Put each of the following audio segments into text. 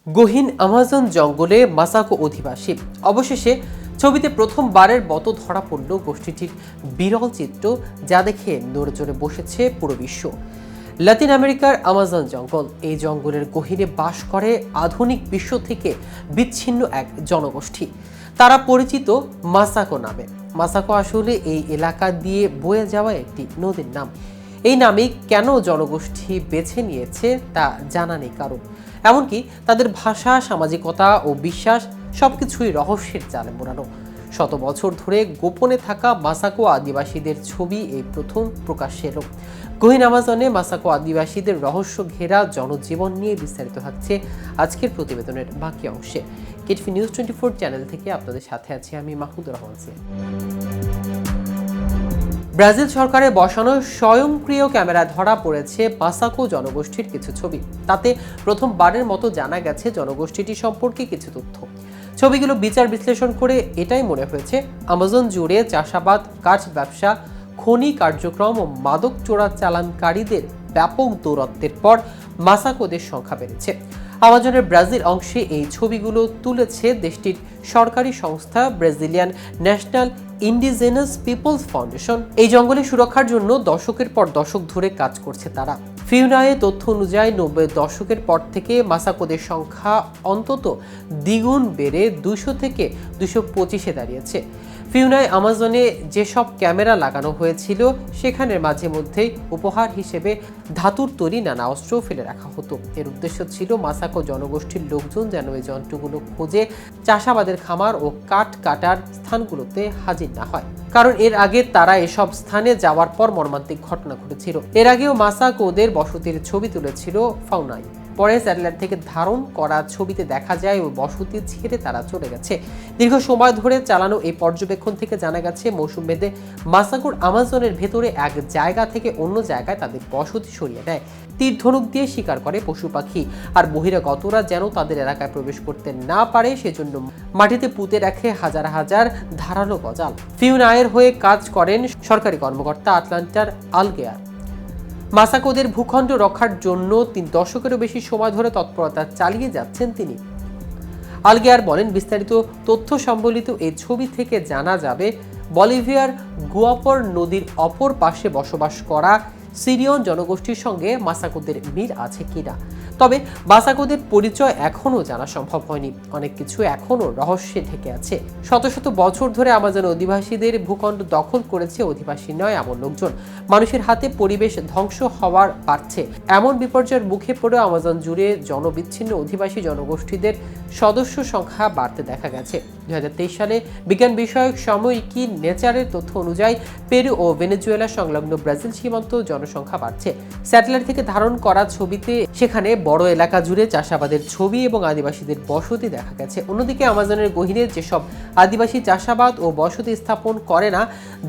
গহীন আমাজন জঙ্গলে মাসাকো অধিবাসী। অবশেষে ছবিতে প্রথমবারের মতো ধরা পড়ল গোষ্ঠীটির বিরল চিত্র, যা দেখে নড়েচড়ে বসেছে পুরো বিশ্ব। লাতিন আমেরিকার আমাজন জঙ্গল, এই জঙ্গলের গহীরে বাস করে আধুনিক বিশ্ব থেকে বিচ্ছিন্ন এক জনগোষ্ঠী। তারা পরিচিত মাসাকো নামে। মাসাকো আসলে এই এলাকা দিয়ে বয়ে যাওয়া একটি নদীর নাম। এই নামেই কেন জনগোষ্ঠী বেছে নিয়েছে তা জানা নেই কারো। এমনকি তাদের ভাষা, সামাজিকতা ও বিশ্বাস সবকিছুই রহস্যের জালে মোড়ানো। শত বছর ধরে গোপনে থাকা মাসাকো আদিবাসীদের ছবি এই প্রথম প্রকাশ্যে এলো। গহীন আমাজনে মাসাকো আদিবাসীদের রহস্য ঘেরা জনজীবন নিয়ে বিস্তারিত থাকছে আজকের প্রতিবেদনের বাকি অংশে। কেটিভি নিউজ 24 চ্যানেল থেকে আপনাদের সাথে আছি আমি মাহমুদুর রহমান। ব্রাজিল সরকারের বসানো স্বয়ংক্রিয় ক্যামেরায় ধরা পড়েছে মাসাকো জনগোষ্ঠীর কিছু ছবি। তাতে প্রথমবারের মতো জানা গেছে জনগোষ্ঠীটি সম্পর্কে কিছু তথ্য। ছবিগুলো বিচার বিশ্লেষণ করে এটাই মনে হয়েছে, আমাজন জুড়ে চাষাবাদ, কাঠ ব্যবসা, খনি কার্যক্রম ও মাদক চোরাচালানকারীদের ব্যাপক দৌরাত্ম্যের পর মাসাকোদের সংখ্যা বেড়েছে। আমাজনের ব্রাজিল অংশে এই ছবিগুলো তুলেছে দেশটির সরকারি সংস্থা Brazilian national indigenous peoples foundation. এই জঙ্গলের সুরক্ষার জন্য দশকের পর দশক ধরে কাজ করছে তারা। ফিউনায়ে তথ্য অনুযায়ী 90 দশকের পর থেকে মাসাকোদের সংখ্যা অন্তত দ্বিগুণ বেড়ে 200 থেকে 225-এ দাঁড়িয়েছে। ফিউনায় আমাজনে যেসব ক্যামেরা লাগানো হয়েছিল সেখানে মাঝে মধ্যেই উপহার হিসেবে ধাতুর তৈরি নানা অস্ত্র ফেলে রাখা হতো। এর উদ্দেশ্য ছিল মাসাকো জনগোষ্ঠীর লোকজন যেন এই যন্ত্রগুলো খোঁজে চাষাবাদের খামার ও কাঠ কাটার স্থানগুলোতে হাজির না হয়, কারণ এর আগে তারা এসব স্থানে যাওয়ার পর মর্মান্তিক ঘটনা ঘটেছিল। এর আগেও মাসাকোদের বসতির ছবি তুলেছিল ফাউনাই। পরে স্যাটেলাইট থেকে ধারণ করা ছবিতে দেখা যায় ওই বসতি ছেড়ে তারা চলে গেছে। দীর্ঘ সময় ধরে চালানো এই পর্যবেক্ষণ থেকে জানা গেছে মৌসুম ভেদে মাসাকোর আমাজনের ভেতরে এক জায়গা থেকে অন্য জায়গায় তাদের বসতি সরিয়ে নেয়। তীর ধনুক দিয়ে শিকার করে পশু পাখি, আর বহিরাগতরা যেন তাদের এলাকায় প্রবেশ করতে না পারে সেজন্য মাটিতে পুঁতে রাখে হাজার হাজার ধারালো গজাল। ফিউনায়ের হয়ে কাজ করেন সরকারি কর্মকর্তা আটলান্টার আলগেয়ার। মাসাকোদের ভূখণ্ড রক্ষার জন্য 3 দশকেরও বেশি সময় ধরে তৎপরতা চালিয়ে যাচ্ছেন তিনি। আলগেয়ার বলেন, বিস্তারিত তথ্য সম্বলিত এই ছবি থেকে জানা যাবে বলিভিয়ার গুয়াপর নদীর অপর পাশে বসবাস করা সিরিয়ন জনগোষ্ঠীর সঙ্গে মাসাকোদের মিল আছে কিনা। তবে মাসাকোদের পরিচয় এখনও জানা সম্ভব হয়নি। অনেক কিছু এখনও রহস্যে ঢেকে আছে। শত শত বছর ধরে আমাজন অধিবাসীদের ভূখণ্ড দখল করেছে অধিবাসী নয় এমন লোকজন। মানুষের হাতে পরিবেশ ধ্বংস হওয়ার পারছে এমন বিপর্যয়ের মুখে পড়ে আমাজন জুড়ে জনবিচ্ছিন্ন অধিবাসী জনগোষ্ঠীদের সদস্য সংখ্যা বাড়তে দেখা গেছে। 2023 সালে বিজ্ঞান বিষয়ক সাময়িকী নেচারের তথ্য অনুযায়ী পেরু ও ভেনেজুয়েলা সংলগ্ন ব্রাজিল সীমান্ত জনসংখ্যা বাড়ছে। স্যাটেলাইট থেকে ধারণ করা ছবিতে সেখানে বড় এলাকা জুড়ে চাষাবাদের ছবি এবং আদিবাসীদের বসতি দেখা গেছে। অন্যদিকে আমাজনের গহীরে যেসব আদিবাসী চাষাবাদ ও বসতি স্থাপন করে না,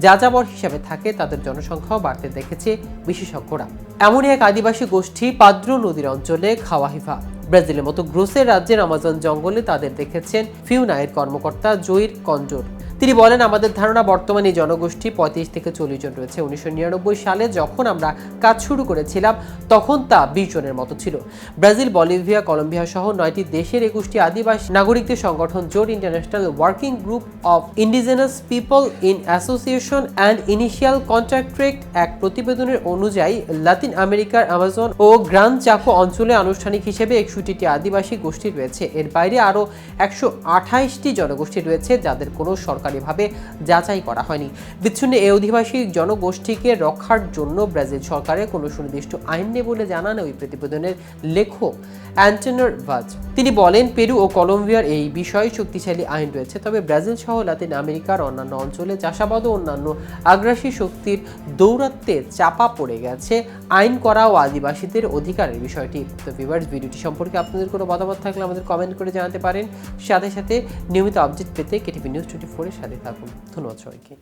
যাযাবর হিসাবে থাকে, তাদের জনসংখ্যাও বাড়তে দেখেছে বিশেষজ্ঞরা। এমনই এক আদিবাসী গোষ্ঠী পাদ্রো নদীর অঞ্চলে খাওয়াহিভা। ব্রাজিলের মতো গ্রোসের রাজ্যের আমাজন জঙ্গলে তাদের দেখেছেন ফিউনায়ের কর্মকর্তা জোইর কনজোর। তিনি বলেন, আমাদের ধারণা বর্তমানে জনগোষ্ঠী 35 থেকে 40 জন রয়েছে। 1999 সালে যখন আমরা কাজ শুরু করেছিলাম তখন তা 20 জনের মতো ছিল। ব্রাজিল, বলিভিয়া, কলম্বিয়া সহ 9টি দেশের 21টি আদিবাসী নাগরিকদের সংগঠন জোট international working group of indigenous people in association and initial contract এক প্রতিবেদনের অনুযায়ী লাতিন আমেরিকার আমাজন ও গ্রান চাকো অঞ্চলে আনুষ্ঠানিক হিসেবে 61টি আদিবাসী গোষ্ঠী রয়েছে। এর বাইরে আরও 128টি জনগোষ্ঠী রয়েছে যাদের কোনো সরকারিভাবে যাচাই করা হয়নি। বিচ্ছিন্ন এই অধিবাসী জনগোষ্ঠীকে রক্ষার জন্য ব্রাজিল সরকারের কোনো সুনির্দিষ্ট আইন নেই বলে জানান ওই প্রতিবেদনের লেখক অ্যান্টনর ভাজ। তিনি বলেন, পেরু ও কলম্বিয়ার এই বিষয়ে শক্তিশালী আইন রয়েছে, তবে ব্রাজিল সহ লাতিন আমেরিকার অন্যান্য অঞ্চলে চাষাবাদ ও অন্যান্য আগ্রাসী শক্তির দৌরাত্ম্যে চাপা পড়ে গেছে আইন করা ও আদিবাসীদের অধিকারের বিষয়টি। তো ভিউয়ার্স, ভিডিওটি সম্পর্কে আপনাদের কোনো মতামত থাকলে আমাদের কমেন্ট করে জানাতে পারেন। সাথে সাথে নিয়মিত আপডেট পেতে কেটিভি নিউজ 24 এর সাথে থাকুন। ধন্যবাদ সবাইকে।